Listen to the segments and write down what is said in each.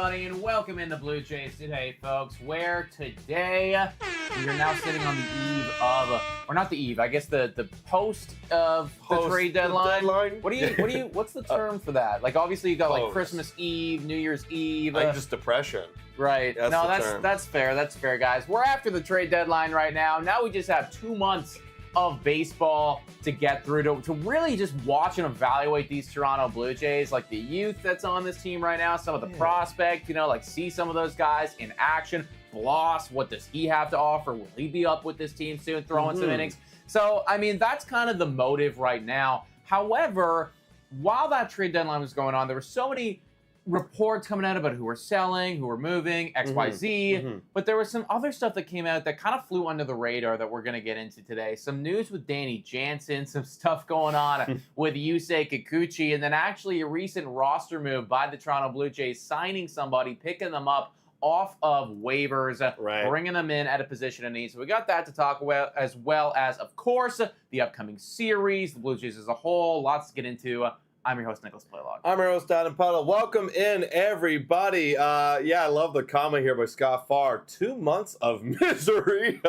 everybody, and welcome in the Blue Jays today, folks, where today we are now sitting on the eve of, or not the eve, I guess the post of the trade deadline. What's the term for that? Like, obviously you got like Christmas Eve, New Year's Eve. I think just depression. Right. That's fair. That's fair, guys. We're after the trade deadline right now. Now we just have 2 months of baseball to get through to really just watch and evaluate these Toronto Blue Jays, like the youth that's on this team right now, some of the prospects, like see some of those guys in action. Bloss, what does he have to offer? Will he be up with this team soon, throwing some innings? So, I mean, that's kind of the motive right now. However, while that trade deadline was going on, there were so many reports coming out about who are selling, who are moving, XYZ. But there was some other stuff that came out that kind of flew under the radar that we're going to get into today. Some news with Danny Jansen, some stuff going on with Yusei Kikuchi, and then actually a recent roster move by the Toronto Blue Jays, signing somebody, picking them up off of waivers, bringing them in at a position of need. So we got that to talk about, as well as, of course, the upcoming series, the Blue Jays as a whole. Lots to get into. I'm your host, Nicholas Playlog. I'm your host, Adam Puddle. Welcome in, everybody. I love the comment here by Scott Farr. 2 months of misery.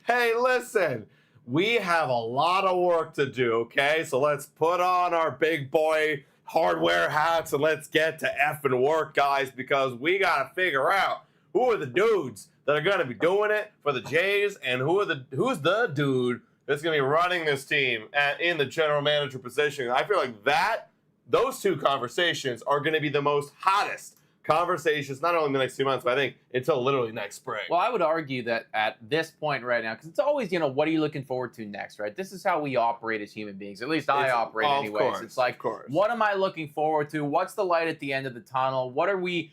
Hey, listen, we have a lot of work to do, okay? So let's put on our big boy hardware hats and let's get to effing work, guys, because we got to figure out who are the dudes that are going to be doing it for the Jays and who's the dude that's going to be running this team in the general manager position. I feel like those two conversations are going to be the most hottest conversations, not only in the next 2 months, but I think until literally next spring. Well, I would argue that at this point right now, because it's always, what are you looking forward to next, right? This is how we operate as human beings. At least I operate anyways. It's like, what am I looking forward to? What's the light at the end of the tunnel? What are we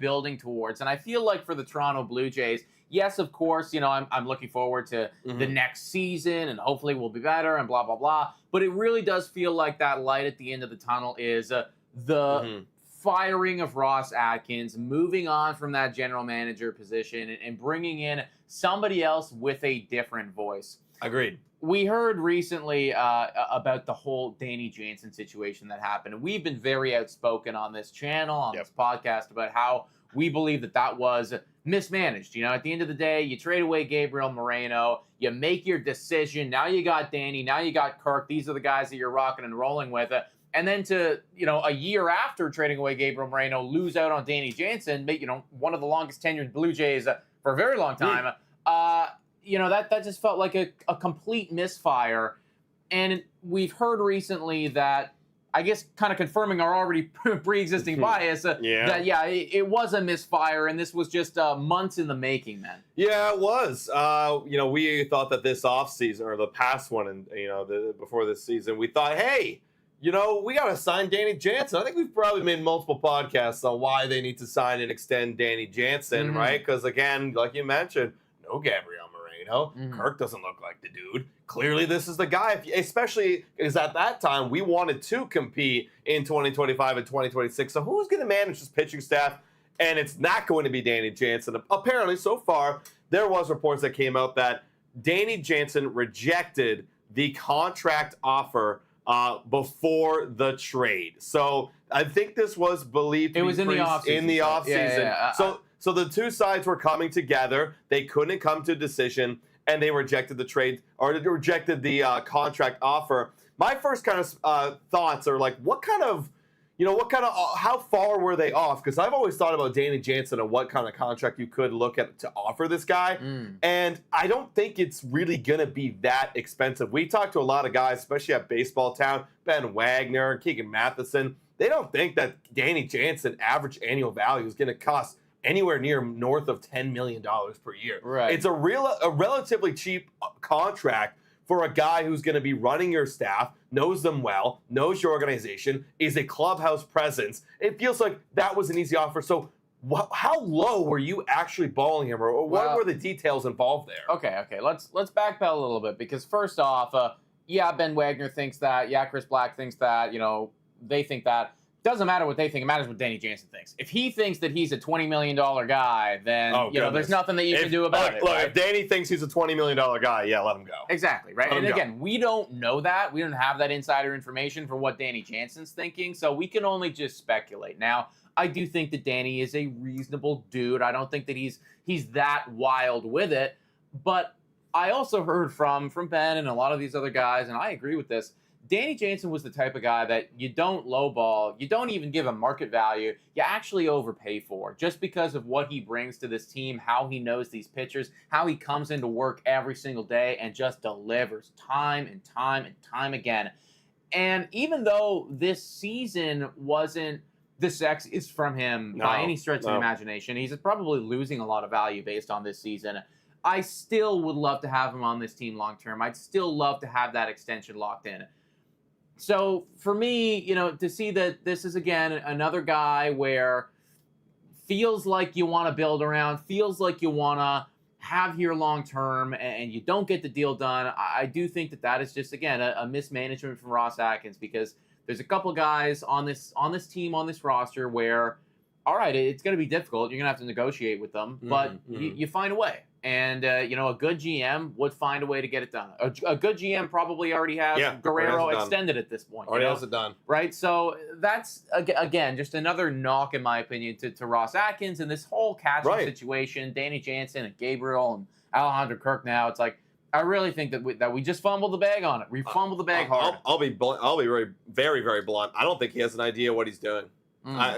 building towards? And I feel like for the Toronto Blue Jays, yes, of course, I'm looking forward to the next season and hopefully we'll be better and blah, blah, blah. But it really does feel like that light at the end of the tunnel is the firing of Ross Atkins, moving on from that general manager position and bringing in somebody else with a different voice. Agreed. We heard recently about the whole Danny Jansen situation that happened. And we've been very outspoken on this channel, on this podcast, about how we believe that was mismanaged. At the end of the day, you trade away Gabriel Moreno, you make your decision. Now you got Danny, now you got Kirk. These are the guys that you're rocking and rolling with. And then to, a year after trading away Gabriel Moreno, lose out on Danny Jansen, one of the longest tenured Blue Jays for a very long time. That just felt like a complete misfire. And we've heard recently that, I guess, kind of confirming our already pre-existing bias, it was a misfire, and this was just months in the making, man. Yeah, it was. We thought that this offseason, or the past one, and before this season, we thought, hey, we got to sign Danny Jansen. I think we've probably made multiple podcasts on why they need to sign and extend Danny Jansen, right? Because, again, like you mentioned, no Gabriel Moreno. Kirk doesn't look like the dude. Clearly, this is the guy, especially because at that time, we wanted to compete in 2025 and 2026. So who's going to manage this pitching staff? And it's not going to be Danny Jansen. Apparently, so far, there was reports that came out that Danny Jansen rejected the contract offer before the trade. So I think this was believed to be in the offseason. So the two sides were coming together. They couldn't come to a decision, and they rejected the trade, or rejected the contract offer. My first kind of thoughts are like, how far were they off? Because I've always thought about Danny Jansen and what kind of contract you could look at to offer this guy. And I don't think it's really going to be that expensive. We talked to a lot of guys, especially at Baseball Town, Ben Wagner, Keegan Matheson. They don't think that Danny Jansen average annual value is going to cost anywhere near north of $10 million per year. Right. It's a relatively cheap contract for a guy who's going to be running your staff, knows them well, knows your organization, is a clubhouse presence. It feels like that was an easy offer. So how low were you actually balling him, or what were the details involved there? Okay. Let's backpedal a little bit, because first off, Ben Wagner thinks that. Yeah, Chris Black thinks that. They think that. Doesn't matter what they think. It matters what Danny Jansen thinks. If he thinks that he's a $20 million guy, then there's nothing that you can do about it. Look, right? if Danny thinks he's a $20 million guy, yeah, let him go. Exactly, right? And again, we don't know that. We don't have that insider information for what Danny Jansen's thinking, so we can only just speculate. Now, I do think that Danny is a reasonable dude. I don't think that he's that wild with it, but I also heard from Ben and a lot of these other guys, and I agree with this. Danny Jansen was the type of guy that you don't lowball, you don't even give a market value, you actually overpay for, just because of what he brings to this team, how he knows these pitchers, how he comes into work every single day and just delivers time and time and time again. And even though this season wasn't the sexiest from him by any stretch of the imagination, he's probably losing a lot of value based on this season. I still would love to have him on this team long term. I'd still love to have that extension locked in. So for me, to see that this is, again, another guy where feels like you want to build around, feels like you want to have here long term, and you don't get the deal done, I do think that is just, again, a mismanagement from Ross Atkins, because there's a couple guys on this team, on this roster where, all right, it's going to be difficult. You're going to have to negotiate with them, but you find a way. And, a good GM would find a way to get it done. A good GM probably already has Guerrero extended at this point. Already has it done. Right? So that's, again, just another knock, in my opinion, to Ross Atkins and this whole catching situation. Danny Jansen and Gabriel and Alejandro Kirk now. It's like, I really think that we just fumbled the bag on it. We fumbled the bag hard. I'll be very, very, very blunt. I don't think he has an idea what he's doing.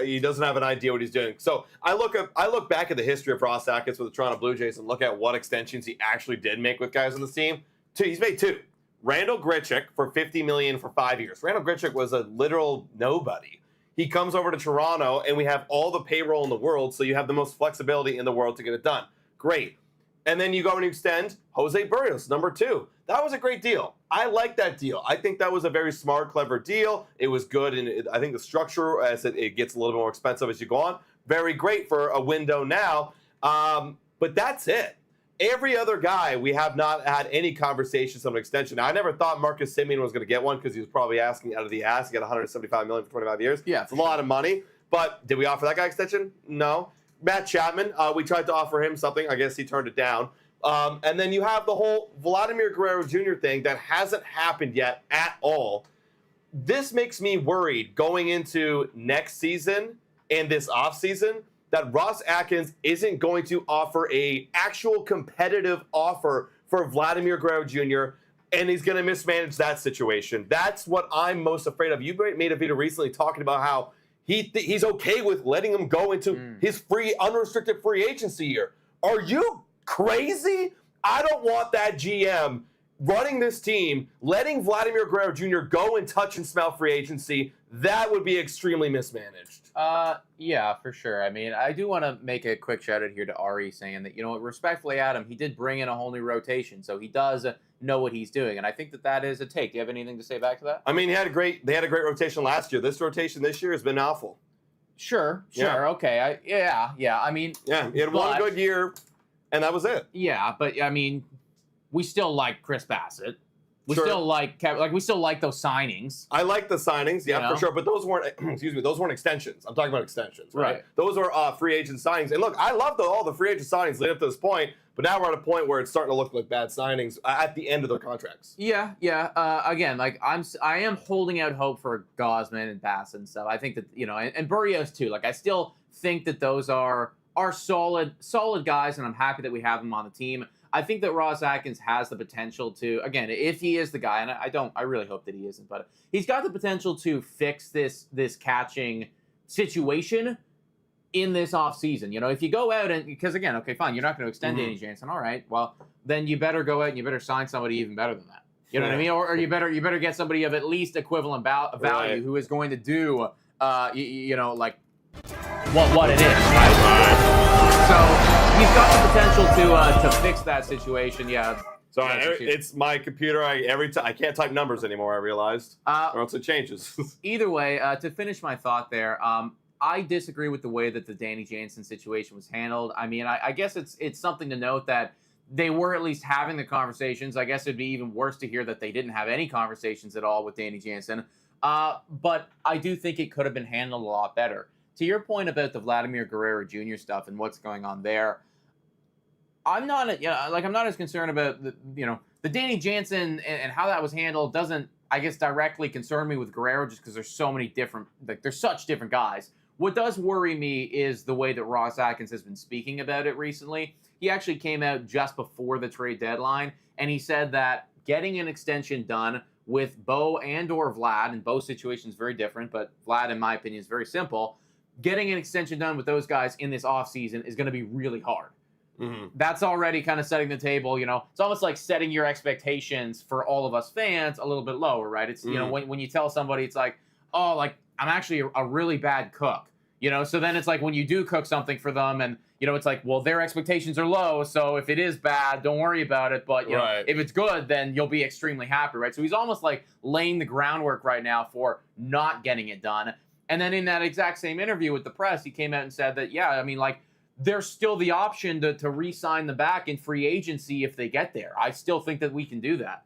He doesn't have an idea what he's doing. So I look back at the history of Ross Atkins with the Toronto Blue Jays and look at what extensions he actually did make with guys on the team. He's made two. Randall Grichuk for $50 million for 5 years. Randall Grichuk was a literal nobody. He comes over to Toronto, and we have all the payroll in the world, so you have the most flexibility in the world to get it done. Great. And then you go and extend Jose Berrios, number 2. That was a great deal. I like that deal. I think that was a very smart, clever deal. It was good, and I think the structure, as it gets a little bit more expensive as you go on, very great for a window now. But that's it. Every other guy, we have not had any conversations on an extension. Now, I never thought Marcus Semien was going to get one because he was probably asking out of the ass. He got $175 million for 25 years. Yeah, it's a lot of money. But did we offer that guy extension? No. Matt Chapman, we tried to offer him something. I guess he turned it down. And then you have the whole Vladimir Guerrero Jr. thing that hasn't happened yet at all. This makes me worried going into next season and this offseason that Ross Atkins isn't going to offer a actual competitive offer for Vladimir Guerrero Jr., and he's going to mismanage that situation. That's what I'm most afraid of. You made a video recently talking about how he's okay with letting him go into his unrestricted free agency year. Are you crazy? I don't want that GM running this team, letting Vladimir Guerrero Jr. go and touch and smell free agency. That would be extremely mismanaged. Yeah, for sure. I mean, I do want to make a quick shout out here to Ari saying that, respectfully, Adam, he did bring in a whole new rotation, so he does know what he's doing, and I think that is a take. Do you have anything to say back to that? I mean, they had a great rotation last year. This rotation this year has been awful. Sure, okay. I mean, he had one good year, and that was it. Yeah, but I mean, we still like Chris Bassett. We still like those signings. I like the signings, for sure. But those weren't, those weren't extensions. I'm talking about extensions, right? Those are free agent signings. And look, I love all the free agent signings leading up to this point. But now we're at a point where it's starting to look like bad signings at the end of their contracts. Yeah. Again, I am holding out hope for Gausman and Bassett and stuff. I think that and Berrios too. Like I still think that those are solid guys, and I'm happy that we have them on the team. I think that Ross Atkins has the potential to, again, if he is the guy, and I really hope that he isn't, but he's got the potential to fix this catching situation in this offseason. If you go out and, because again, okay, fine, you're not going to extend Danny Jansen. All right, well, then you better go out and you better sign somebody even better than that. You know what I mean? Or you better get somebody of at least equivalent value who is going to do, what it is, right? So he's got the potential to fix that situation. Yeah. Sorry, it's my computer. I can't type numbers anymore. I realized, or else it changes. Either way, to finish my thought there, I disagree with the way that the Danny Jansen situation was handled. I mean, I guess it's something to note that they were at least having the conversations. I guess it'd be even worse to hear that they didn't have any conversations at all with Danny Jansen. But I do think it could have been handled a lot better. To your point about the Vladimir Guerrero Jr. stuff and what's going on there, I'm not as concerned about the Danny Jansen and how that was handled doesn't, I guess, directly concern me with Guerrero just because there's so many different, there's such different guys. What does worry me is the way that Ross Atkins has been speaking about it recently. He actually came out just before the trade deadline, and he said that getting an extension done with Bo and or Vlad, and Bo's situation is very different, but Vlad, in my opinion, is very simple. Getting an extension done with those guys in this offseason is going to be really hard. Mm-hmm. That's already kind of setting the table. It's almost like setting your expectations for all of us fans a little bit lower, right? It's, when you tell somebody, it's like, oh, like, I'm actually a really bad cook, So then it's like when you do cook something for them and, it's like, well, their expectations are low. So if it is bad, don't worry about it. But, if it's good, then you'll be extremely happy, right? So he's almost like laying the groundwork right now for not getting it done. And then in that exact same interview with the press, he came out and said that, there's still the option to re-sign them back in free agency if they get there. I still think that we can do that.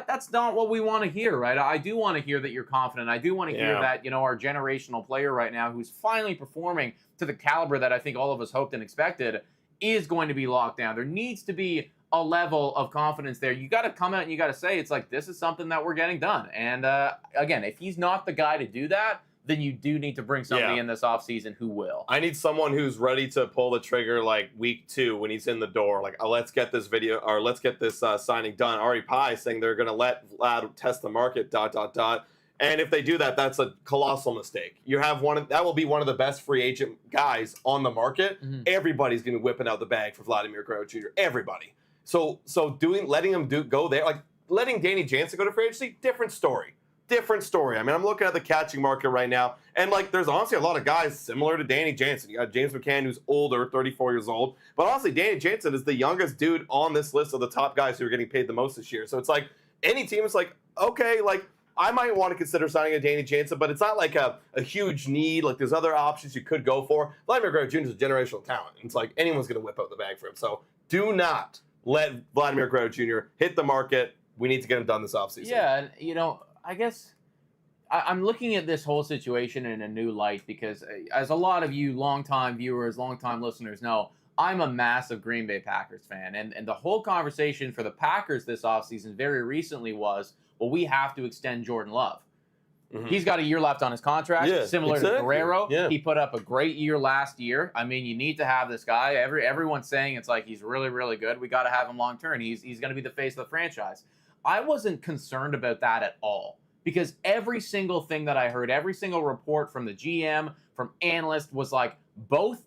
That's not what we want to hear, right? I do want to hear that you're confident. I do want to hear that, our generational player right now who's finally performing to the caliber that I think all of us hoped and expected is going to be locked down. There needs to be a level of confidence there. You got to come out and you got to say, it's like, this is something that we're getting done. And again, if he's not the guy to do that, then you do need to bring somebody in this offseason who will. I need someone who's ready to pull the trigger like week 2 when he's in the door. Like, let's get this let's get this signing done. Ari Pie saying they're going to let Vlad test the market, ... And if they do that, that's a colossal mistake. You have that will be one of the best free agent guys on the market. Mm-hmm. Everybody's going to be whipping out the bag for Vladimir Guerrero Jr. Everybody. So letting him go there, like letting Danny Jansen go to free agency, different story. I mean, I'm looking at the catching market right now, and there's honestly a lot of guys similar to Danny Jansen. You got James McCann, who's older, 34 years old, but honestly, Danny Jansen is the youngest dude on this list of the top guys who are getting paid the most this year. So it's like any team is like, okay, like I might want to consider signing a Danny Jansen, but it's not like a huge need. Like there's other options you could go for. Vladimir Guerrero Jr. is a generational talent. It's like anyone's going to whip out the bag for him. So do not let Vladimir Guerrero Jr. hit the market. We need to get him done this offseason. Yeah, and I guess I'm looking at this whole situation in a new light because, as a lot of you longtime viewers, longtime listeners know, I'm a massive Green Bay Packers fan. And the whole conversation for the Packers this offseason very recently was, well, we have to extend Jordan Love. Mm-hmm. He's got a year left on his contract, similar to Guerrero. Yeah. He put up a great year last year. I mean, you need to have this guy. Everyone's saying it's like he's really, really good. We got to have him long term. He's going to be the face of the franchise. I wasn't concerned about that at all. Because every single thing that I heard, every single report from the GM, from analysts was like, both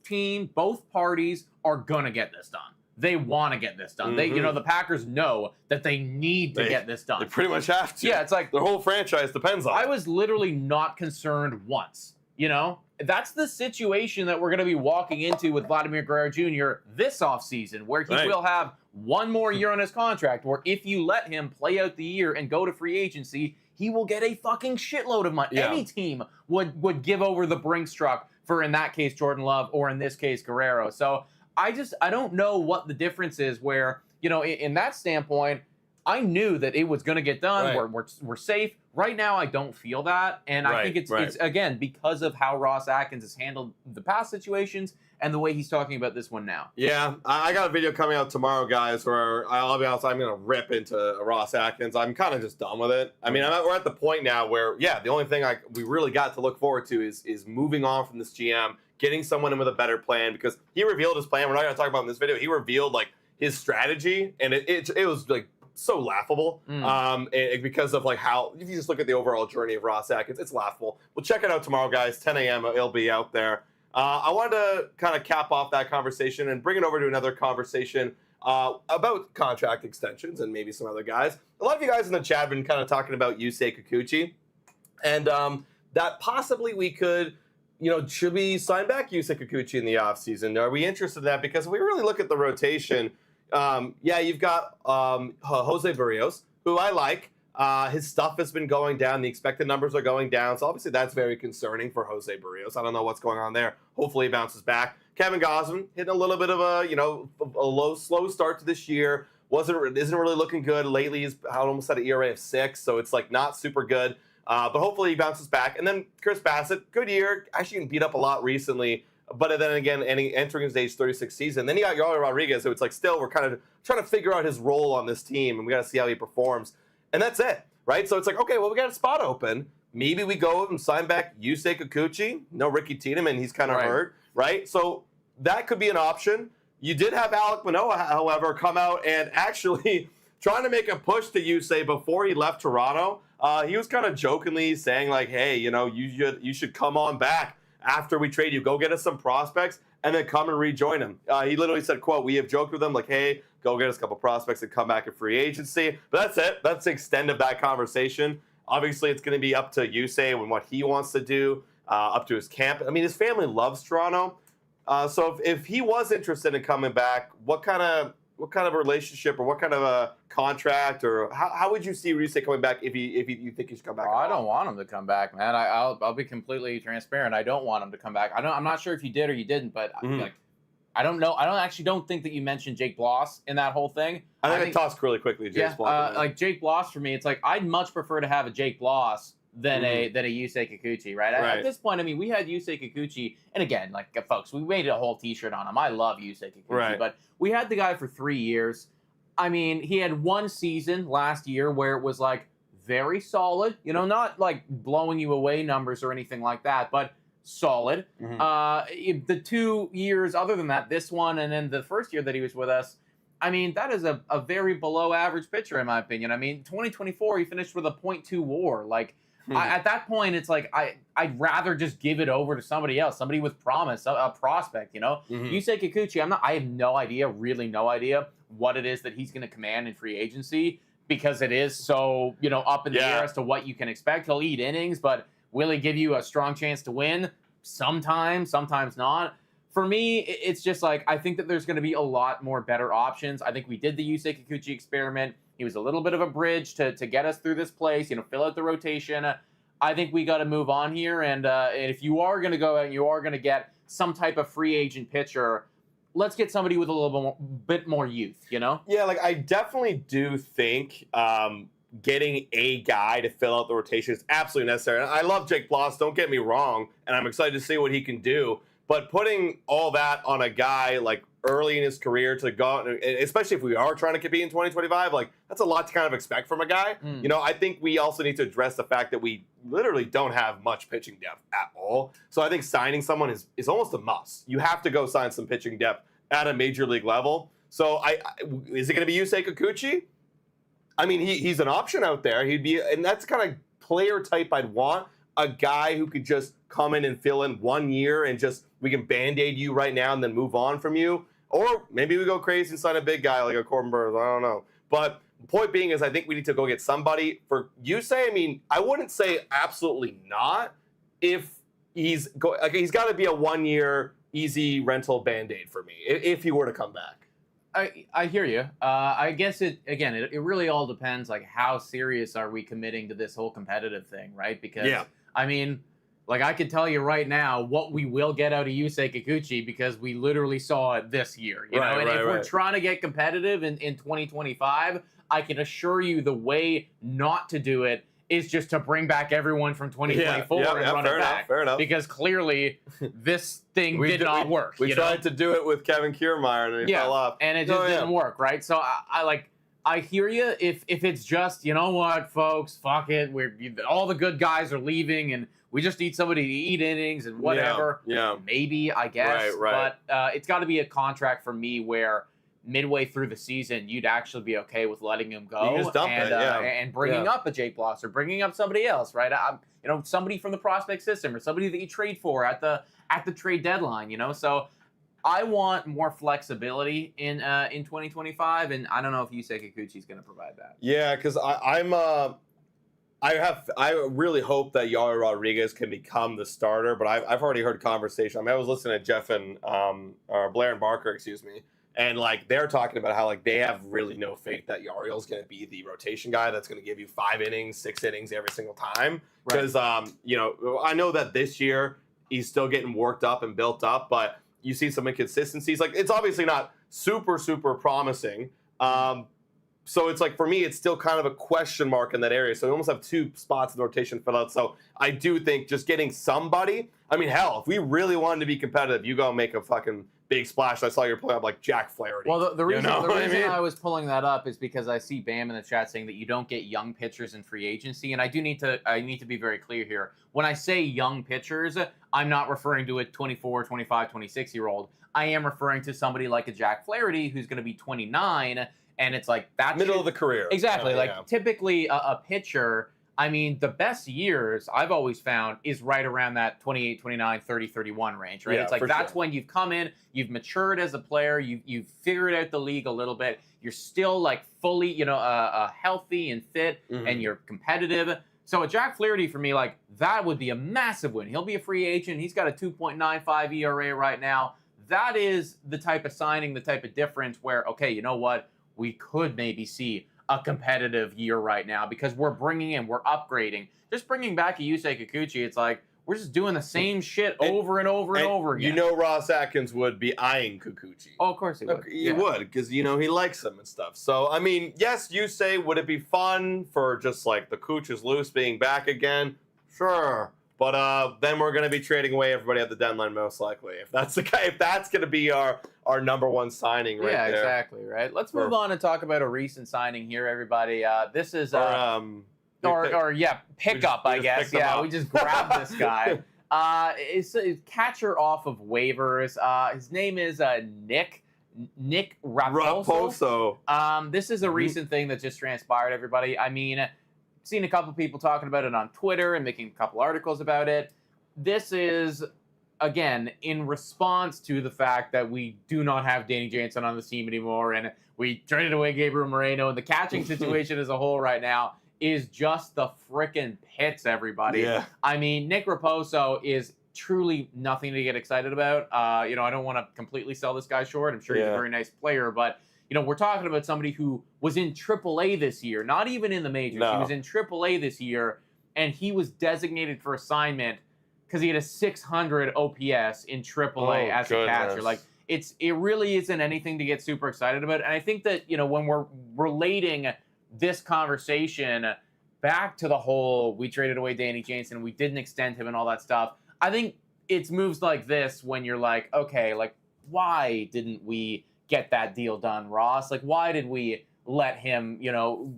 parties are going to get this done. They want to get this done. Mm-hmm. The Packers know that they need to get this done. They pretty much have to. Yeah, it's like their whole franchise depends on it. I was literally not concerned once. That's the situation that we're going to be walking into with Vladimir Guerrero Jr. this offseason, where he will have one more year on his contract, where if you let him play out the year and go to free agency, he will get a fucking shitload of money. Yeah. Any team would give over the Brinks truck for, in that case, Jordan Love, or in this case, Guerrero. So I don't know what the difference is where, in that standpoint, I knew that it was going to get done. Right. We're safe. Right now, I don't feel that. And I think it's, again, because of how Ross Atkins has handled the past situations and the way he's talking about this one now. Yeah, I got a video coming out tomorrow, guys, where I'll be honest, I'm going to rip into Ross Atkins. I'm kind of just done with it. I mean, we're at the point now where, the only thing we really got to look forward to is moving on from this GM, getting someone in with a better plan, because he revealed his plan. We're not going to talk about it in this video. He revealed, his strategy, and it was, so laughable because of how, if you just look at the overall journey of Ross Atkins, it's laughable. We'll check it out tomorrow, guys, 10 a.m. It'll be out there. I wanted to kind of cap off that conversation and bring it over to another conversation about contract extensions and maybe some other guys. A lot of you guys in the chat have been kind of talking about Yusei Kikuchi, and that possibly we could, should we sign back Yusei Kikuchi in the offseason? Are we interested in that? Because if we really look at the rotation, you've got Jose Barrios, who I like. His stuff has been going down. The expected numbers are going down. So obviously that's very concerning for Jose Barrios. I don't know what's going on there. Hopefully he bounces back. Kevin Gausman hitting a little bit of a slow start to this year. Isn't really looking good. Lately he's almost at an ERA of 6. So it's not super good. But hopefully he bounces back. And then Chris Bassett, good year. Actually getting beat up a lot recently. But then again, entering his age 36 season. Then you got Yali Rodriguez, so it's like still we're kind of trying to figure out his role on this team, and we got to see how he performs. And that's it, right? So it's like, okay, well, we got a spot open. Maybe we go and sign back Yusei Kikuchi. No Ricky Tiedemann, he's kind of hurt, right? So that could be an option. You did have Alek Manoah, however, come out and actually trying to make a push to Yusei before he left Toronto. He was kind of jokingly saying like, hey, you should come on back after we trade you. Go get us some prospects and then come and rejoin him. He literally said, quote, we have joked with him like, hey, go get us a couple prospects and come back in free agency. But that's it. That's the extent of that conversation. Obviously, it's going to be up to Yusei and what he wants to do, up to his camp. I mean, his family loves Toronto. So if he was interested in coming back, what kind of relationship or what kind of a contract or how would you see Yusei coming back if you think he should come back? I don't want him to come back, man. I'll be completely transparent. I don't want him to come back. I'm not sure if you did or you didn't, but like, I don't know. I don't think that you mentioned Jake Bloss in that whole thing. I think I tossed really quickly. Like Jake Bloss for me, it's like I'd much prefer to have a Jake Bloss than a Yusei Kikuchi, right? At this point, I mean, we had Yusei Kikuchi, and again, like folks, we made a whole T-shirt on him. I love Yusei Kikuchi, but we had the guy for 3 years. I mean, he had one season last year where it was like very solid, not like blowing you away numbers or anything like that, but solid. The 2 years other than that, this one and then the first year that he was with us, I mean, that is a very below average pitcher in my opinion. I mean, 2024 he finished with a .2 WAR. Like at that point, it's like I'd rather just give it over to somebody else, somebody with promise, a prospect. Yusei Kikuchi, I have no idea, really no idea what it is that he's going to command in free agency because it is so up in the air as to what you can expect. He'll eat innings, but will he give you a strong chance to win? Sometimes not. For me, it's just like I think that there's going to be a lot more better options. I think we did the Yusei Kikuchi experiment. He was a little bit of a bridge to get us through this place, fill out the rotation. I think we got to move on here. And if you are going to go out and you are going to get some type of free agent pitcher, let's get somebody with a little bit more youth, Yeah, like I definitely do think getting a guy to fill out the rotation is absolutely necessary. And I love Jake Bloss, don't get me wrong, and I'm excited to see what he can do. But putting all that on a guy like early in his career to go, especially if we are trying to compete in 2025, like that's a lot to kind of expect from a guy. I think we also need to address the fact that we literally don't have much pitching depth at all. So I think signing someone is almost a must. You have to go sign some pitching depth at a major league level. So is it going to be Yusei Kikuchi? I mean, he's an option out there. He'd be, and that's kind of player type I'd want. A guy who could just come in and fill in 1 year and just we can band-aid you right now and then move on from you. Or maybe we go crazy and sign a big guy like a Corbin Burns. I don't know. But the point being is I think we need to go get somebody. For Yusei, I mean, I wouldn't say absolutely not if he's got to be a 1 year easy rental band-aid for me if he were to come back. I hear you. I guess it really all depends, like how serious are we committing to this whole competitive thing, right? Because I mean, like I could tell you right now what we will get out of Yusei Kikuchi because we literally saw it this year. If we're trying to get competitive in 2025, I can assure you the way not to do it is just to bring back everyone from 2024 and run it back. Fair enough. Because clearly this thing did not work. We tried to do it with Kevin Kiermaier and he fell off. And it just didn't work, right? So I hear you. If it's just, you know what, folks, fuck it. All the good guys are leaving and we just need somebody to eat innings and whatever. Maybe, I guess. Right. But it's got to be a contract for me where midway through the season, you'd actually be okay with letting him go and bringing up a Jake Bloss or bringing up somebody else, right? Somebody from the prospect system or somebody that you trade for at the trade deadline, So I want more flexibility in 2025, and I don't know if Yusei Kikuchi is going to provide that. Yeah, because I really hope that Yali Rodriguez can become the starter, but I've already heard conversation. I mean, I was listening to Jeff and Blair and Barker, and like they're talking about how like they have really no faith that Yariel's going to be the rotation guy that's going to give you 5 innings, 6 innings every single time. Because I know that this year he's still getting worked up and built up, but you see some inconsistencies. Like it's obviously not super promising. So it's like, for me, it's still kind of a question mark in that area. So we almost have 2 spots in the rotation filled out. So I do think just getting somebody, I mean, hell, if we really wanted to be competitive, you go make a fucking big splash. I saw you're pulling up like Jack Flaherty. Well, the reason, I I was pulling that up is because I see Bam in the chat saying that you don't get young pitchers in free agency, and I need to be very clear here. When I say young pitchers, I'm not referring to a 24, 25, 26-year-old. I am referring to somebody like a Jack Flaherty who's going to be 29, and it's like that middle of the career. Exactly. Typically a pitcher, I mean, the best years I've always found is right around that 28, 29, 30, 31 range, right? Yeah, it's like that's when you've come in, you've matured as a player, you've figured out the league a little bit, you're still like fully, healthy and fit, and you're competitive. So a Jack Flaherty for me, like that would be a massive win. He'll be a free agent. He's got a 2.95 ERA right now. That is the type of signing, the type of difference where, okay, you know what? We could maybe see a competitive year right now because we're upgrading. Just bringing back a Yusei Kikuchi, it's like we're just doing the same shit over and over and over again. You know Ross Atkins would be eyeing Kikuchi. Oh, of course he would. He would, because, he likes him and stuff. So, I mean, yes, Yusei, would it be fun for just, like, the Cooch is loose being back again? Sure. But then we're going to be trading away everybody at the deadline, most likely. If that's going to be our number one signing right there. Yeah, exactly, right? Let's move on and talk about a recent signing here, everybody. This is... pickup, I guess. Yeah, we just grabbed this guy. It's a catcher off of waivers. His name is Nick Raposo. This is a recent thing that just transpired, everybody. I mean, seen a couple people talking about it on Twitter and making a couple articles about it. This is, again, in response to the fact that we do not have Danny Jansen on the team anymore, and we traded away Gabriel Moreno, and the catching situation as a whole right now is just the frickin' pits, everybody. Yeah. I mean, Nick Raposo is truly nothing to get excited about. I don't want to completely sell this guy short. I'm sure he's a very nice player, but we're talking about somebody who was in AAA this year, not even in the majors. No. He was in AAA this year, and he was designated for assignment because he had a 600 OPS in AAA as a catcher. Like, it really isn't anything to get super excited about. And I think that, when we're relating this conversation back to the whole, we traded away Danny Jansen, we didn't extend him and all that stuff, I think it's moves like this when you're like, okay, like, why didn't we get that deal done, Ross? Like, why did we let him,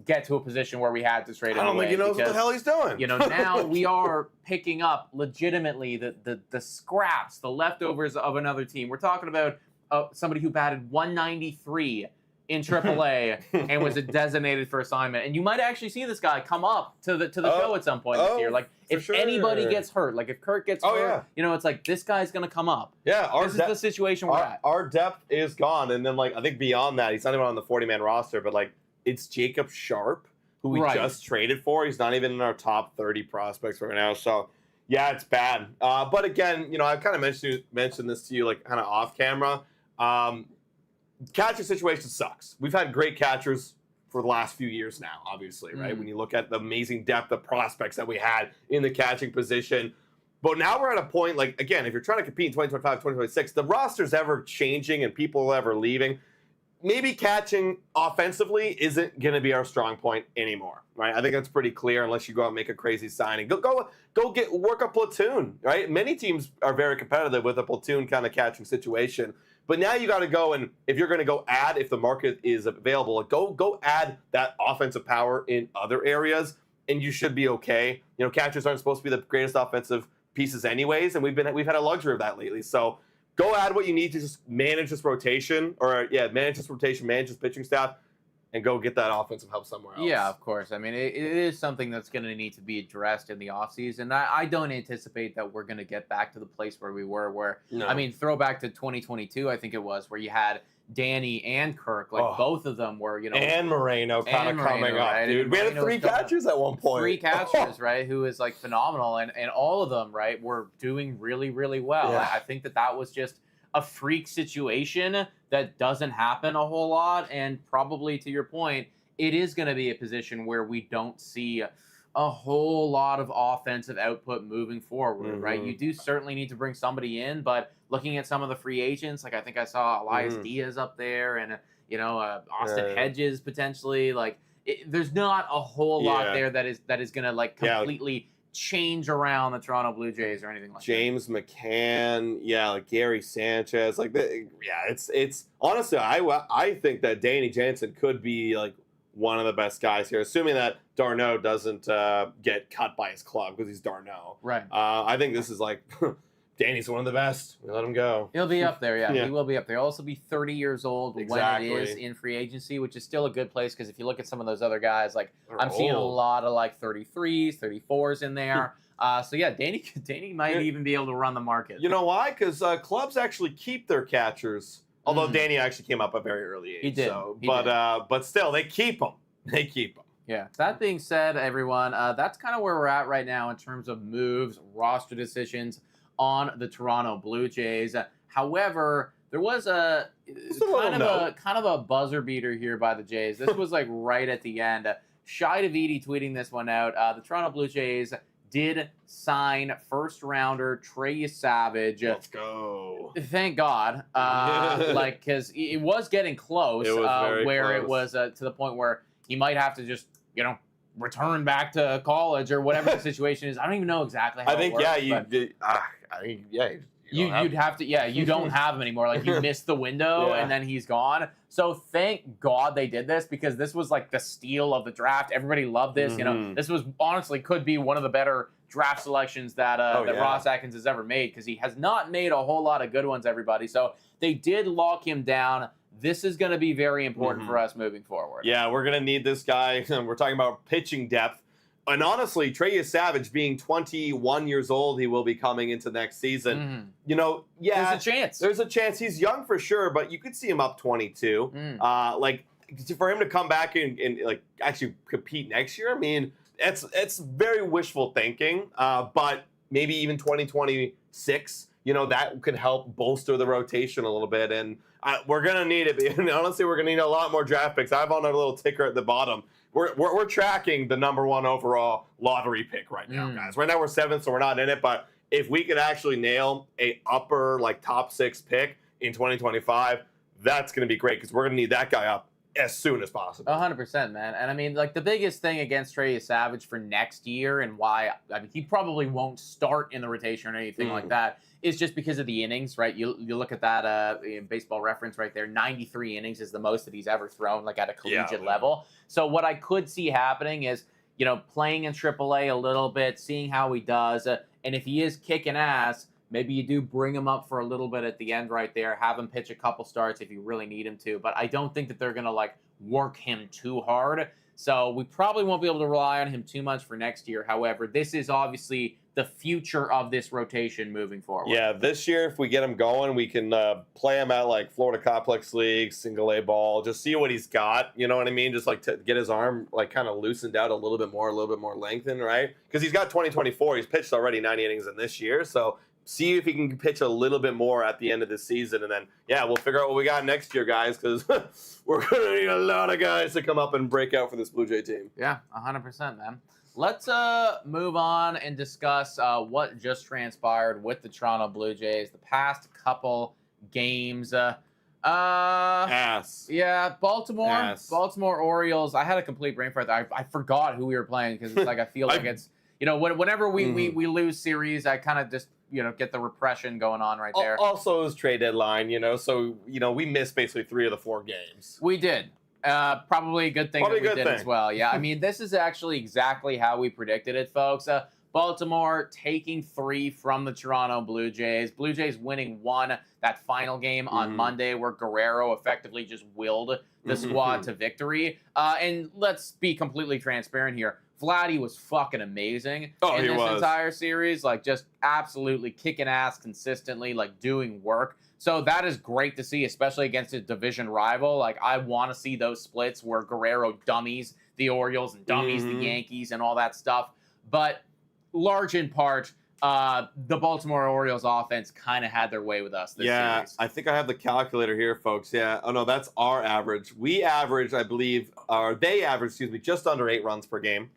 get to a position where we had to trade him away? I don't think he knows what the hell he's doing. Now we are picking up legitimately the scraps, the leftovers of another team. We're talking about somebody who batted 193 in AAA and was designated for assignment. And you might actually see this guy come up to the show at some point this year. Like, if anybody gets hurt, like if Kurt gets hurt, it's like this guy's going to come up. Yeah, this is the situation we're at. Our depth is gone. And then, like, I think beyond that, he's not even on the 40-man roster, but, like, it's Jacob Sharp, who we just traded for. He's not even in our top 30 prospects right now. So, yeah, it's bad. But again, I kind of mentioned this to you, like, kind of off camera. Catcher situation sucks. We've had great catchers for the last few years now, obviously, right? When you look at the amazing depth of prospects that we had in the catching position. But now we're at a point, like, again, if you're trying to compete in 2025, 2026, the roster's ever changing and people ever leaving. Maybe catching offensively isn't going to be our strong point anymore, right? I think that's pretty clear unless you go out and make a crazy signing. Go work a platoon, right? Many teams are very competitive with a platoon kind of catching situation. But now you got to go, and if you're going to go add, if the market is available, go add that offensive power in other areas, and you should be okay. Catchers aren't supposed to be the greatest offensive pieces anyways, and we've had a luxury of that lately. So go add what you need to just manage this rotation, manage this pitching staff, and go get that offensive help somewhere else. Yeah, of course. I mean, it is something that's going to need to be addressed in the offseason. I don't anticipate that we're going to get back to the place where we were, throw back to 2022, I think it was, where you had Danny and Kirk, both of them were, and Moreno kind of coming up, right? Dude. We had 3 catchers at one point. 3 catchers, right, who is, like, phenomenal, and all of them, right, were doing really, really well. Yeah. I think that was just a freak situation that doesn't happen a whole lot, and probably to your point, it is going to be a position where we don't see a whole lot of offensive output moving forward, right? You do certainly need to bring somebody in, but looking at some of the free agents, like I think I saw Elias Diaz up there, and Austin Hedges potentially. Like, there's not a whole lot there that is going to like completely change around the Toronto Blue Jays or anything like James McCann, like Gary Sanchez, like it's honestly I think that Danny Jansen could be like one of the best guys here, assuming that d'Arnaud doesn't get cut by his club because he's d'Arnaud. Right. I think this is like Danny's one of the best. We let him go. He'll be up there, yeah. He will be up there. He'll also be 30 years old when it is in free agency, which is still a good place because if you look at some of those other guys, like I'm seeing a lot of like 33s, 34s in there. So yeah, Danny might even be able to run the market. You know why? Because clubs actually keep their catchers. Although Danny actually came up at a very early age. He did. But still, they keep them. They keep them. Yeah. That being said, everyone, that's kind of where we're at right now in terms of moves, roster decisions on the Toronto Blue Jays. However, there was kind of a buzzer beater here by the Jays. This was like right at the end. Shai Davidi tweeting this one out. The Toronto Blue Jays did sign first rounder Trey Savage. Let's go. Thank God. Because it was getting close. It was very close. It was to the point where he might have to just, return back to college or whatever the situation is. I don't even know exactly how it works. You'd have to, you don't have him anymore. Like, you missed the window and then he's gone. So thank God they did this because this was like the steal of the draft. Everybody loved this. This was honestly could be one of the better draft selections that Ross Atkins has ever made because he has not made a whole lot of good ones, everybody. So they did lock him down. This is going to be very important for us moving forward. Yeah, we're going to need this guy. We're talking about pitching depth. And honestly, Trey Savage being 21 years old, he will be coming into next season. There's a chance. There's a chance. He's young for sure, but you could see him up 22. For him to come back and like actually compete next year, I mean, it's very wishful thinking. But maybe even 2026, that could help bolster the rotation a little bit. And we're gonna need it. Honestly, we're gonna need a lot more draft picks. I have on a little ticker at the bottom. We're tracking the number 1 overall lottery pick right now, guys. Right now we're 7th, so we're not in it. But if we could actually nail a upper top 6 pick in 2025, that's gonna be great because we're gonna need that guy up as soon as possible. 100%, man. And I mean, like, the biggest thing against Trey Savage for next year and why he probably won't start in the rotation or anything like that is just because of the innings, right? You look at that in Baseball Reference right there. 93 innings is the most that he's ever thrown, like, at a collegiate level. So what I could see happening is, playing in AAA a little bit, seeing how he does, and if he is kicking ass, maybe you do bring him up for a little bit at the end right there, have him pitch a couple starts if you really need him to. But I don't think that they're going to, work him too hard. So we probably won't be able to rely on him too much for next year. However, this is obviously the future of this rotation moving forward. Yeah, this year, if we get him going, we can play him at, Florida Complex League, single A ball, just see what he's got, you know what I mean? Just, to get his arm, kind of loosened out a little bit more lengthened, right? Because he's got 2024. He's pitched already 90 innings in this year, so see if he can pitch a little bit more at the end of the season, and then, we'll figure out what we got next year, guys, because we're going to need a lot of guys to come up and break out for this Blue Jay team. Yeah, 100%, man. Let's move on and discuss what just transpired with the Toronto Blue Jays the past couple games. Ass. Yeah, Baltimore. Ass. Baltimore Orioles. I had a complete brain fart. I forgot who we were playing because it's I feel like it's whenever we lose series, I kind of just get the repression going on right there. Also, it was trade deadline, so we missed basically 3 of the 4 games. We did. Probably a good thing that we did as well. Yeah, I mean, this is actually exactly how we predicted it, folks. Baltimore taking 3 from the Toronto Blue Jays. Blue Jays winning 1 that final game on Monday where Guerrero effectively just willed the squad to victory. And let's be completely transparent here. Vladdy was fucking amazing in this entire series. Just absolutely kicking ass consistently, doing work. So that is great to see, especially against a division rival. I want to see those splits where Guerrero dummies the Orioles and dummies the Yankees and all that stuff. But large in part, the Baltimore Orioles offense kind of had their way with us this series. I think I have the calculator here, folks. Yeah. Oh, no, that's our average. We average, I believe, or they average, just under 8 runs per game.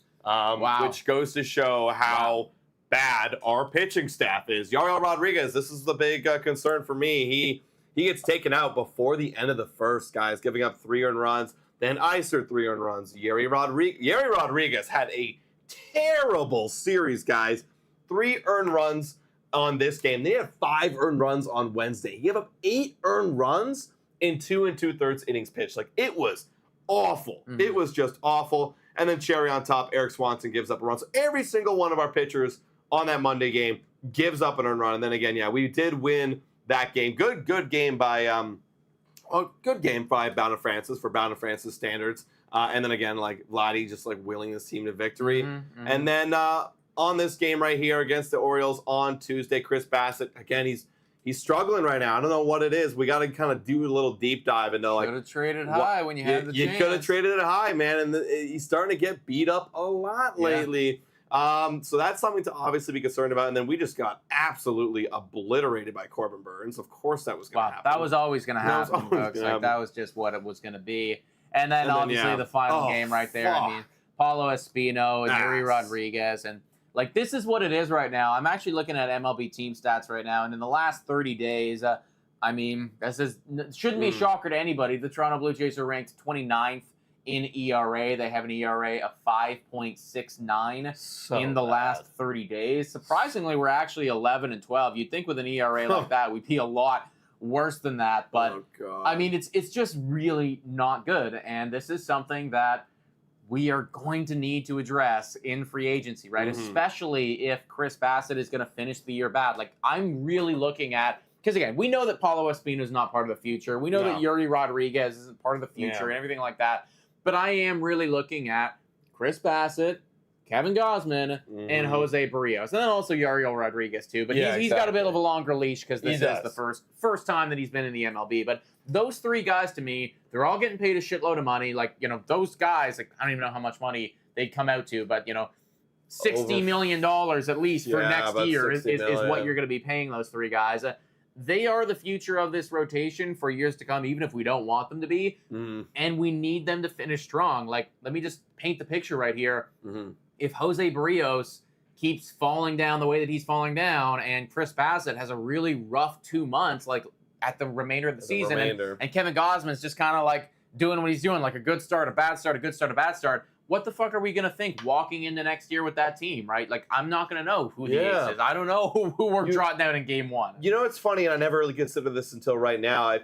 Which goes to show how bad our pitching staff is. Yariel Rodriguez, this is the big concern for me. He gets taken out before the end of the first, guys, giving up 3 earned runs. Then Iser 3 earned runs. Yerry Rodriguez had a terrible series, guys. 3 earned runs on this game. They had 5 earned runs on Wednesday. He gave up 8 earned runs in 2 2/3 innings pitched. Like, it was awful. It was just awful. And then cherry on top, Eric Swanson gives up a run. So every single one of our pitchers on that Monday game gives up an earned run. And then again, yeah, we did win that game. Good game by Bound Francis for Bound Francis standards. And then again, like Vladdy just like willing this team to victory. And then on this game right here against the Orioles on Tuesday, Chris Bassett, again, he's struggling right now. I don't know what it is. We got to kind of do a little deep dive into like. Could have traded high when you had the chance. You could have traded it high, man, and he's starting to get beat up a lot lately. So that's something to obviously be concerned about. And then we just got absolutely obliterated by Corbin Burns. Of course, that was going to happen. That was always going to happen, folks. Like, that was just what it was going to be. And then obviously the final game right there. Fuck. I mean, Paulo Espino and Yuri Rodriguez and. Like, this is what it is right now. I'm actually looking at MLB team stats right now, and in the last 30 days, I mean, shouldn't be a shocker to anybody. The Toronto Blue Jays are ranked 29th in ERA. They have an ERA of 5.69 in the last 30 days. Surprisingly, we're actually 11 and 12. You'd think with an ERA like that, we'd be a lot worse than that. But, I mean, it's just really not good, and this is something that we are going to need to address in free agency, right? Especially if Chris Bassett is going to finish the year bad. Like, I'm really looking at, because again, we know that Paulo Espino is not part of the future. We know that Yuri Rodriguez isn't part of the future and everything like that. But I am really looking at Chris Bassett, Kevin Gausman, and Jose Barrios. And then also Yariel Rodriguez, too. But he's got a bit of a longer leash because this is the first time that he's been in the MLB. But those 3 guys, to me, they're all getting paid a shitload of money. Like, you know, those guys, like, I don't even know how much money they'd come out to, but, you know, $60 million at least for next year is what you're going to be paying those 3 guys. They are the future of this rotation for years to come, even if we don't want them to be. And we need them to finish strong. Like, let me just paint the picture right here. If Jose Barrios keeps falling down the way that he's falling down and Chris Bassett has a really rough 2 months, like, at the remainder of the season, and Kevin Gausman's just kind of like doing what he's doing, like a good start, a bad start, a good start, a bad start. What the fuck are we going to think walking into next year with that team, right? Like, I'm not going to know who the ace is. I don't know who we're trotting out in game 1. You know, it's funny, and I never really considered this until right now.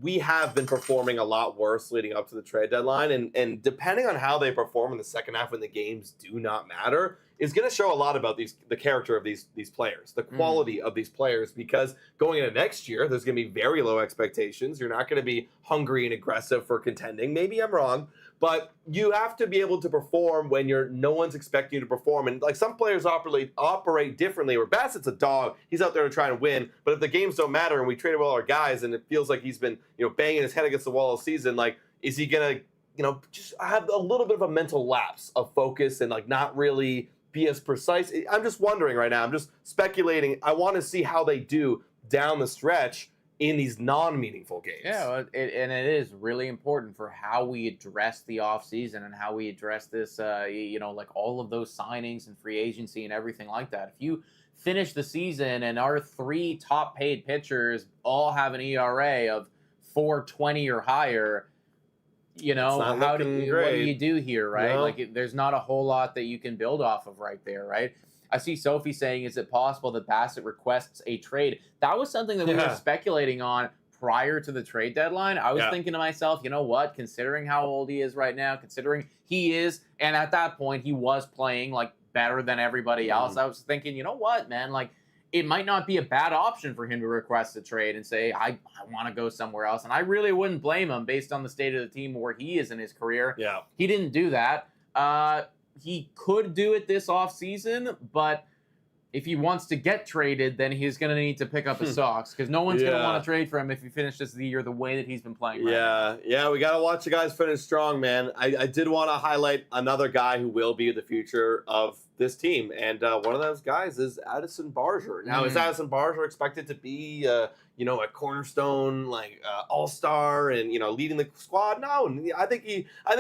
We have been performing a lot worse leading up to the trade deadline, and depending on how they perform in the second half when the games do not matter, is going to show a lot about the character of these players, the quality of these players, because going into next year, there's going to be very low expectations. You're not going to be hungry and aggressive for contending. Maybe I'm wrong, but you have to be able to perform when no one's expecting you to perform. And like some players operate differently. Where Bassett's a dog, he's out there to try and win. But if the games don't matter and we traded all our guys, and it feels like he's been banging his head against the wall all season, like is he gonna just have a little bit of a mental lapse of focus and like not really be as precise? I'm just wondering right now. I'm just speculating. I want to see how they do down the stretch in these non-meaningful games. Yeah, and it is really important for how we address the offseason and how we address this, like all of those signings and free agency and everything like that. If you finish the season and our 3 top-paid pitchers all have an ERA of 4.20 or higher, what do you do here, right? No. Like, there's not a whole lot that you can build off of right there, right? I see Sophie saying, is it possible that Bassett requests a trade? That was something that we were speculating on prior to the trade deadline. I was thinking to myself, you know what? Considering how old he is right now, considering he is, and at that point he was playing like better than everybody else, I was thinking, you know what, man? Like, it might not be a bad option for him to request a trade and say, I want to go somewhere else. And I really wouldn't blame him based on the state of the team where he is in his career. Yeah. He didn't do that. He could do it this offseason, but if he wants to get traded, then he's going to need to pick up his socks because no one's going to want to trade for him if he finishes the year the way that he's been playing right now. Yeah, we got to watch the guys finish strong, man. I did want to highlight another guy who will be the future of this team, and one of those guys is Addison Barger. Now, is Addison Barger expected to be a cornerstone all-star and leading the squad. No, I think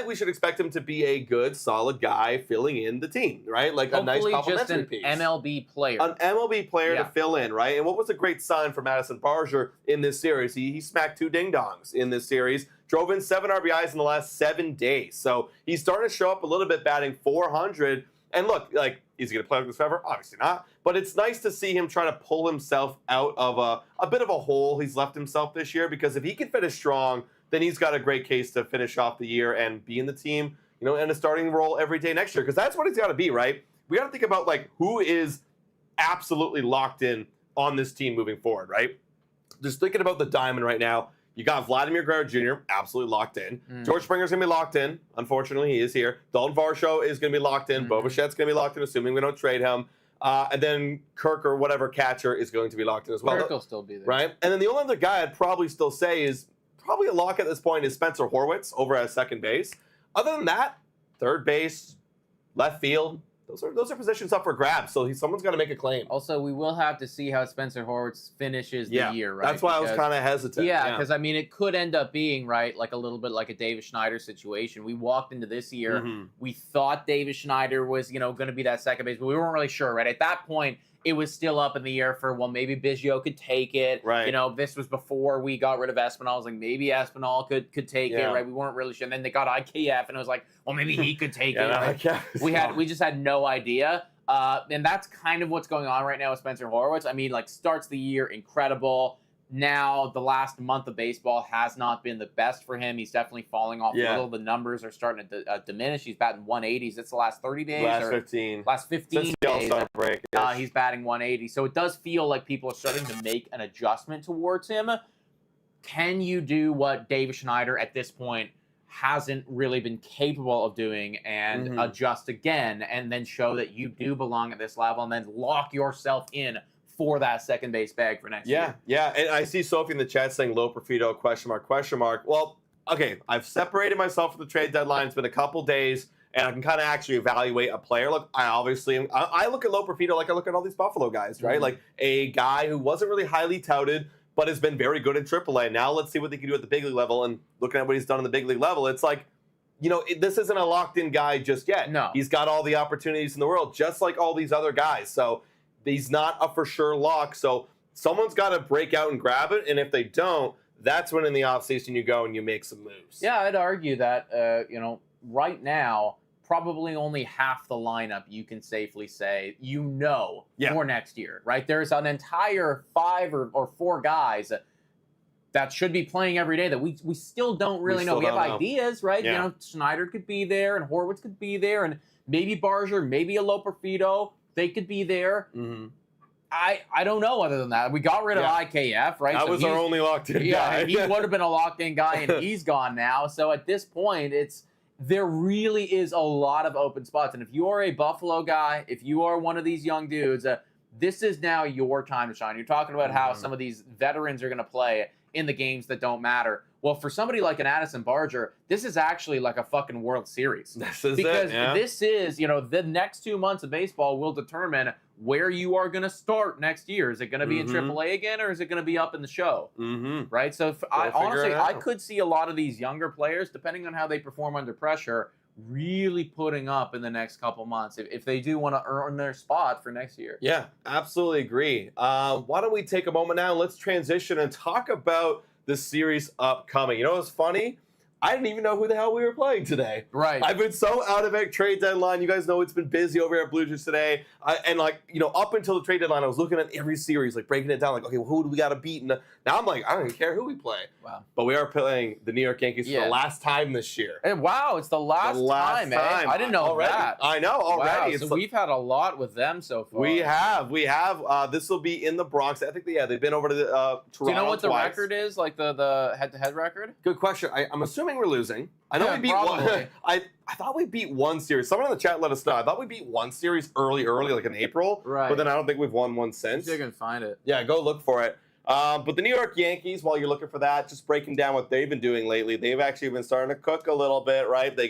we should expect him to be a good, solid guy filling in the team, right? Like hopefully a nice complementary just piece. MLB player. An MLB player to fill in, right? And what was a great sign for Madison Barger in this series? He smacked 2 ding-dongs in this series, drove in 7 RBIs in the last 7 days. So he's starting to show up a little bit, batting .400. And look, is he going to play like this forever? Obviously not. But it's nice to see him trying to pull himself out of a bit of a hole he's left himself this year, because if he can finish strong, then he's got a great case to finish off the year and be in the team, in a starting role every day next year, because that's what he's got to be, right? We got to think about, who is absolutely locked in on this team moving forward, right? Just thinking about the diamond right now, you got Vladimir Guerrero Jr., absolutely locked in. George Springer's going to be locked in. Unfortunately, he is here. Dalton Varsho is going to be locked in. Bo Bichette's going to be locked in, assuming we don't trade him. And then Kirk or whatever catcher is going to be locked in as well. Kirk will still be there. Right? And then the only other guy I'd probably still say is probably a lock at this point is Spencer Horwitz over at second base. Other than that, third base, left field, those are positions up for grabs. So someone's got to make a claim. Also, we will have to see how Spencer Horwitz finishes the year, right? That's why I was kind of hesitant. Yeah, because it could end up being a little bit like a David Schneider situation. We walked into this year, we thought David Schneider was going to be that second base, but we weren't really sure, right? At that point, it was still up in the air for, maybe Biggio could take it. Right. This was before we got rid of Espinal. I was like, maybe Espinal could take it, right? We weren't really sure. And then they got IKF, and it was like, well, maybe he could take it. Right? We just had no idea. And that's kind of what's going on right now with Spencer Horwitz. Starts the year incredible. Now, the last month of baseball has not been the best for him. He's definitely falling off a little. The numbers are starting to diminish. He's batting 180s. It's the last 30 days? Last 15. Last 15 Since the All-Star break. He's batting 180. So it does feel like people are starting to make an adjustment towards him. Can you do what David Schneider at this point hasn't really been capable of doing and adjust again and then show that you do belong at this level and then lock yourself in for that second base bag for next year? Yeah. And I see Sophie in the chat saying low Perfito, question mark. Well, okay, I've separated myself from the trade deadline. It's been a couple days, and I can kind of actually evaluate a player. Look, I look at low Perfito like I look at all these Buffalo guys, right? Like a guy who wasn't really highly touted, but has been very good in AAA. Now let's see what they can do at the big league level. And looking at what he's done in the big league level, it's like, this isn't a locked-in guy just yet. No. He's got all the opportunities in the world, just like all these other guys. So he's not a for sure lock. So someone's got to break out and grab it. And if they don't, that's when in the offseason you go and you make some moves. Yeah, I'd argue that, right now, probably only half the lineup you can safely say, for next year, right? There's an entire 5 or 4 guys that should be playing every day that we still don't really know. We have ideas, right? Yeah. Schneider could be there and Horwitz could be there and maybe Barger, maybe a Loperfido. They could be there. I don't know other than that. We got rid of IKF, right? That was our only locked-in guy. He would have been a locked-in guy, and he's gone now. So at this point, there really is a lot of open spots. And if you are a Buffalo guy, if you are one of these young dudes, this is now your time to shine. You're talking about how some of these veterans are going to play in the games that don't matter. Well, for somebody like an Addison Barger, this is actually like a fucking World Series. This is the next 2 months of baseball will determine where you are going to start next year. Is it going to be in AAA again, or is it going to be up in the show? Right? So I could see a lot of these younger players, depending on how they perform under pressure, really putting up in the next couple months if they do want to earn their spot for next year. Yeah, absolutely agree. Why don't we take a moment now and let's transition and talk about the series upcoming. What's funny? I didn't even know who the hell we were playing today. Right. I've been so out of it. Trade deadline. You guys know it's been busy over here at Blue Jays today. Up until the trade deadline, I was looking at every series, breaking it down. Okay, well, who do we got to beat? And now I'm like, I don't even care who we play. Wow. But we are playing the New York Yankees for the last time this year. Hey, wow, it's the last time. I didn't know already. That. I know already. Wow, so we've had a lot with them so far. We have. This will be in the Bronx. I think they've been over to Toronto. Do you know what the twice. record is? The head-to-head record? Good question. I'm assuming we're losing. I know we beat one. I thought we beat one series. Someone in the chat let us know. I thought we beat one series early, like in April. Right. But then I don't think we've won one since. You can find it. Yeah, go look for it. But the New York Yankees, while you're looking for that, just breaking down what they've been doing lately, they've actually been starting to cook a little bit, right? They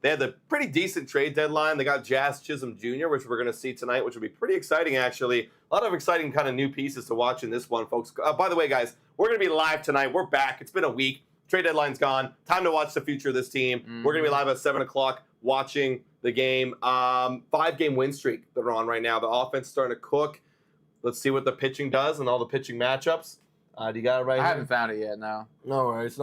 They had the pretty decent trade deadline. They got Jazz Chisholm Jr., which we're going to see tonight, which will be pretty exciting, actually. A lot of exciting kind of new pieces to watch in this one, folks. By the way, guys, we're going to be live tonight. We're back. It's been a week. Trade deadline's gone. Time to watch the future of this team. We're going to be live at 7 o'clock watching the game. 5-game win streak they're on right now. The offense is starting to cook. Let's see what the pitching does and all the pitching matchups. Do you got it right here? I haven't found it yet, no. No worries.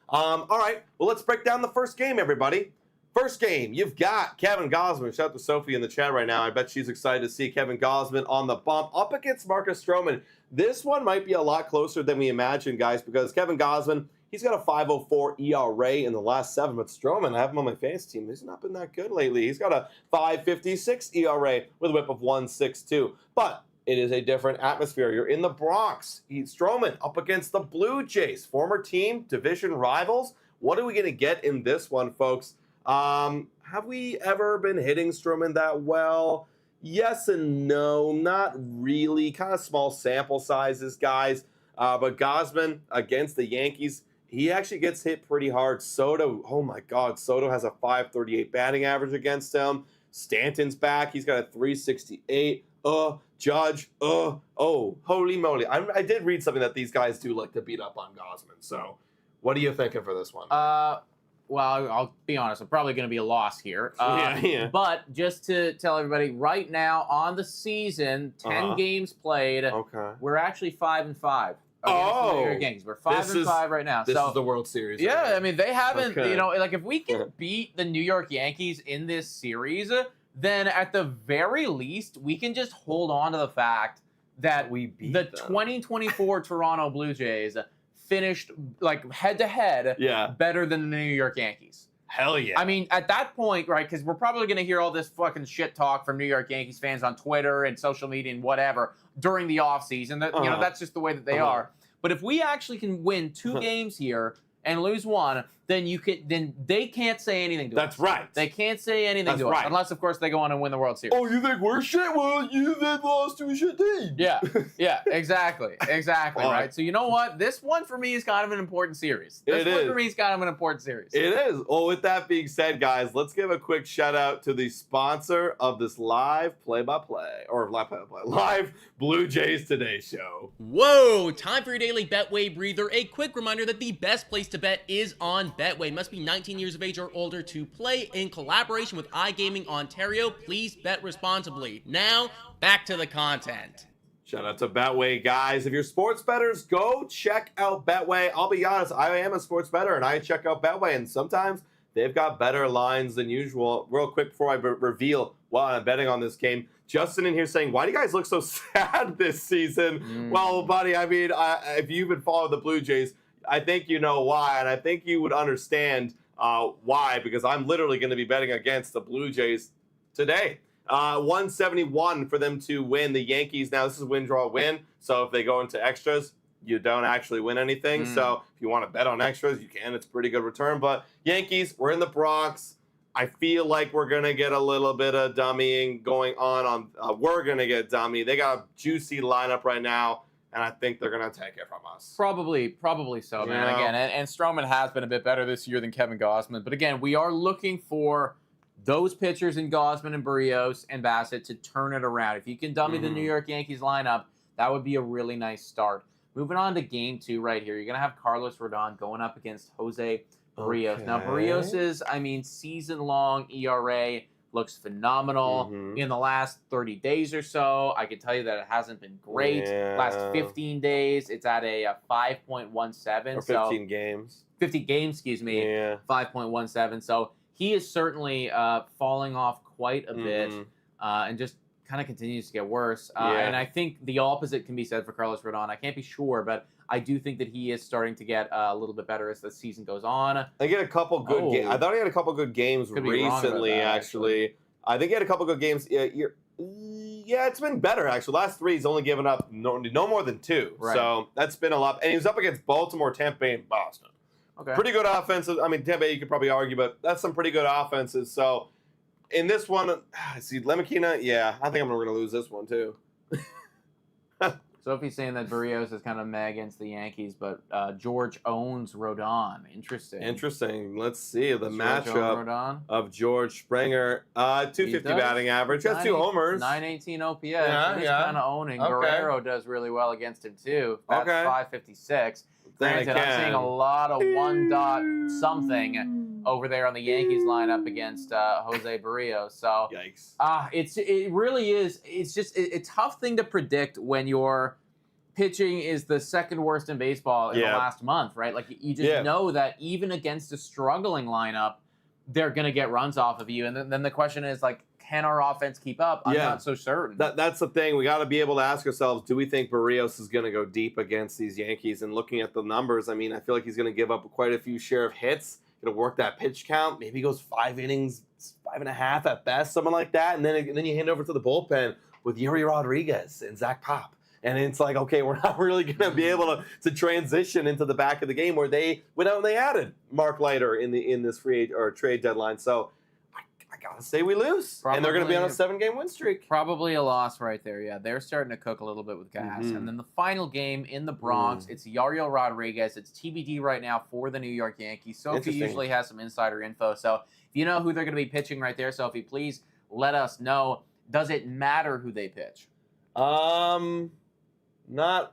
All right. Well, let's break down the first game, everybody. First game, you've got Kevin Gausman. Shout out to Sophie in the chat right now. I bet she's excited to see Kevin Gausman on the bump up against Marcus Stroman. This one might be a lot closer than we imagined, guys, because Kevin Gausman, he's got a 5.04 ERA in the last 7, but Stroman, I have him on my fantasy team. He's not been that good lately. He's got a 5.56 ERA with a whip of 1.62. But it is a different atmosphere. You're in the Bronx. Stroman up against the Blue Jays, former team, division rivals. What are we going to get in this one, folks? Have we ever been hitting Stroman that well? Yes and no, not really. Kind of small sample sizes, guys. But Gausman against the Yankees, he actually gets hit pretty hard. Soto, oh my God, Soto has a 5.38 batting average against him. Stanton's back. He's got a 3.68. Judge, oh, holy moly. I did read something that these guys do like to beat up on Gausman. So what are you thinking for this one? Well, I'll be honest. I'm probably going to be a loss here. Yeah. But just to tell everybody, right now on the season, 10 games played. Okay. We're actually 5-5. The New York Yankees. We're 5-5 right now. This is the World Series. Yeah, right? I mean, they haven't, Okay. like if we can beat the New York Yankees in this series, then at the very least, we can just hold on to the fact that we beat the them. 2024 Toronto Blue Jays finished like head-to-head better than the New York Yankees. Hell yeah. I mean, at that point, right, because we're probably going to hear all this fucking shit talk from New York Yankees fans on Twitter and social media and whatever during the offseason. That's just the way that they are. But if we actually can win 2 games here and lose 1, then they can't say anything to us. That's right. They can't say anything to us. Unless, of course, they go on and win the World Series. Oh, you think we're shit? Well, you then lost to a shit team. Yeah, exactly, right? So you know what? This one for me is kind of an important series. It is. Well, with that being said, guys, let's give a quick shout out to the sponsor of this live live Blue Jays Today show. Whoa, time for your daily Betway breather. A quick reminder that the best place to bet is on Betway. Must be 19 years of age or older to play. In collaboration with iGaming Ontario, please bet responsibly. Now, back to the content. Shout out to Betway, guys. If you're sports bettors, go check out Betway. I'll be honest, I am a sports bettor, and I check out Betway, and sometimes they've got better lines than usual. Real quick before I reveal why I'm betting on this game, Justin in here saying, why do you guys look so sad this season? Well, buddy, I mean, if you've been following the Blue Jays, I think you know why, and I think you would understand why, because I'm literally going to be betting against the Blue Jays today. 171 for them to win the Yankees. Now, this is win, draw, win, so if they go into extras, you don't actually win anything. So if you want to bet on extras, you can. It's a pretty good return. But Yankees, we're in the Bronx. I feel like we're going to get a little bit of dummying going on. We're going to get dummy. They got a juicy lineup right now, and I think they're going to take it from us. Probably so, man. Again, and Stroman has been a bit better this year than Kevin Gausman. But again, we are looking for those pitchers in Gausman and Barrios and Bassett to turn it around. If you can dummy the New York Yankees lineup, that would be a really nice start. Moving on to game 2 right here, you're going to have Carlos Rodon going up against Jose Barrios. Okay. Now, Barrios' season-long ERA looks phenomenal. In the last 30 days or so, I can tell you that it hasn't been great. Last 15 days, it's at a 5.17. Or 15 games. 50 games, excuse me. 5.17. So he is certainly falling off quite a bit and just kind of continues to get worse. And I think the opposite can be said for Carlos Rodon. I can't be sure, but I do think that he is starting to get a little bit better as the season goes on. I get a couple good games. I thought he had a couple good games recently, actually. I think he had a couple good games. Yeah, it's been better, actually. Last 3, he's only given up no more than 2. Right. So that's been a lot. And he was up against Baltimore, Tampa Bay, and Boston. Okay. Pretty good offenses. I mean, Tampa Bay, you could probably argue, but that's some pretty good offenses. So in this one, see, Lemekina, I think I'm going to lose this one, too. Sophie's saying that Barrios is kind of meh against the Yankees, but George owns Rodon. Interesting. Let's see the Does George own matchup Rodon? of George Springer. 250 batting average. Has 2 homers. 918 OPS. Yeah, He's yeah. kind of owning. Okay. Guerrero does really well against him too. That's Okay. 556. Then Granted, I'm seeing a lot of 1 dot something over there on the Yankees lineup against Jose Barrios. So Yikes. it really is. It's just a tough thing to predict when your pitching is the second worst in baseball in the last month, right? Like you just know that even against a struggling lineup, they're gonna get runs off of you. And then the question is like, can our offense keep up? I'm not so certain. That's the thing. We got to be able to ask ourselves, do we think Barrios is going to go deep against these Yankees? And looking at the numbers, I mean, I feel like he's going to give up quite a few share of hits. Going to work that pitch count. Maybe he goes 5 innings, 5.5 at best, something like that. And then you hand over to the bullpen with Yuri Rodriguez and Zach Pop. And it's like, okay, we're not really going to be able to transition into the back of the game where they went out and they added Mark Leiter in this trade deadline. So I gotta say we lose. And they're going to be on a 7-game win streak. Probably a loss right there, yeah. They're starting to cook a little bit with gas. And then the final game in the Bronx, it's Yariel Rodriguez. It's TBD right now for the New York Yankees. Sophie usually has some insider info. So if you know who they're going to be pitching right there, Sophie, please let us know. Does it matter who they pitch? Not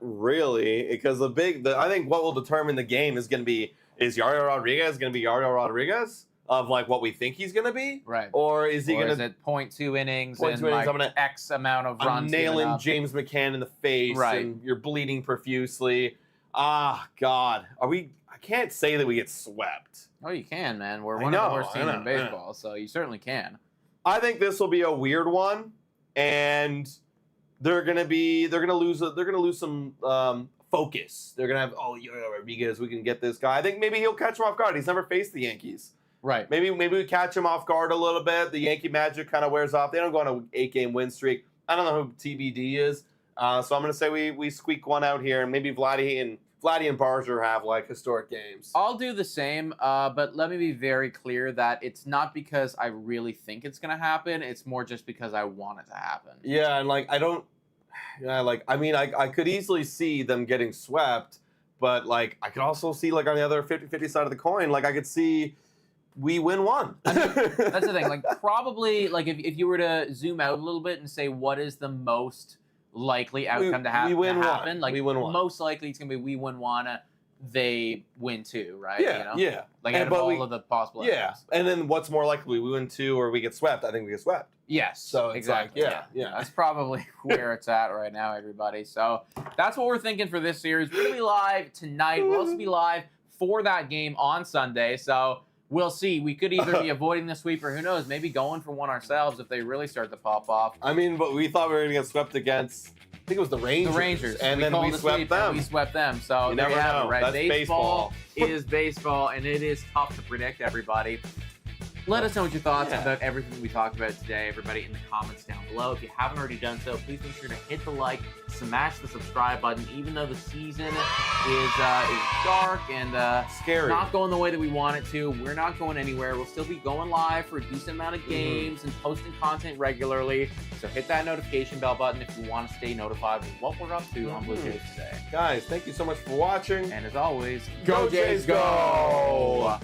really, because I think what will determine the game is going to be, is Yariel Rodriguez going to be Yariel Rodriguez? Of like what we think he's going to be, right? Or is he going to? Is it 0.2 innings and like X amount of runs? I'm nailing James McCann in the face, right? And you're bleeding profusely. God, I can't say that we get swept. Oh, you can, man. We're one of the worst teams in baseball, so you certainly can. I think this will be a weird one, and they're gonna lose some focus. They're gonna have Rodriguez, we can get this guy. I think maybe he'll catch him off guard. He's never faced the Yankees. Right. Maybe we catch him off guard a little bit. The Yankee magic kind of wears off. They don't go on an 8-game win streak. I don't know who TBD is. So I'm going to say we squeak one out here, and maybe Vladdy and Barger have like historic games. I'll do the same, but let me be very clear that it's not because I really think it's going to happen. It's more just because I want it to happen. Yeah, and like I could easily see them getting swept, but like I could also see like on the other 50-50 side of the coin, like I could see we win one. I mean, that's the thing. Like probably, like if you were to zoom out a little bit and say what is the most likely outcome to happen, like we win one. Most likely it's gonna be we win one, they win 2, right? Yeah, yeah. Like out of all of the possible outcomes. And then what's more likely, we win 2 or we get swept? I think we get swept. Yes. So exactly. Like, yeah. That's probably where it's at right now, everybody. So that's what we're thinking for this series. We're gonna be live tonight. We'll also be live for that game on Sunday. So we'll see. We could either be avoiding the sweep or who knows, maybe going for one ourselves if they really start to pop off. I mean, but we thought we were going to get swept against, I think it was the Rangers. The Rangers. And then we swept them. We swept them. So you there never you have know. it, right? That's baseball is baseball, and it is tough to predict, everybody. Let us know what your thoughts about everything we talked about today, everybody, in the comments down below. If you haven't already done so, please make sure to hit the like, smash the subscribe button. Even though the season is dark and scary, not going the way that we want it to, we're not going anywhere. We'll still be going live for a decent amount of games and posting content regularly. So hit that notification bell button if you want to stay notified with what we're up to on Blue Jays today. Guys, thank you so much for watching. And as always, go Jays, go!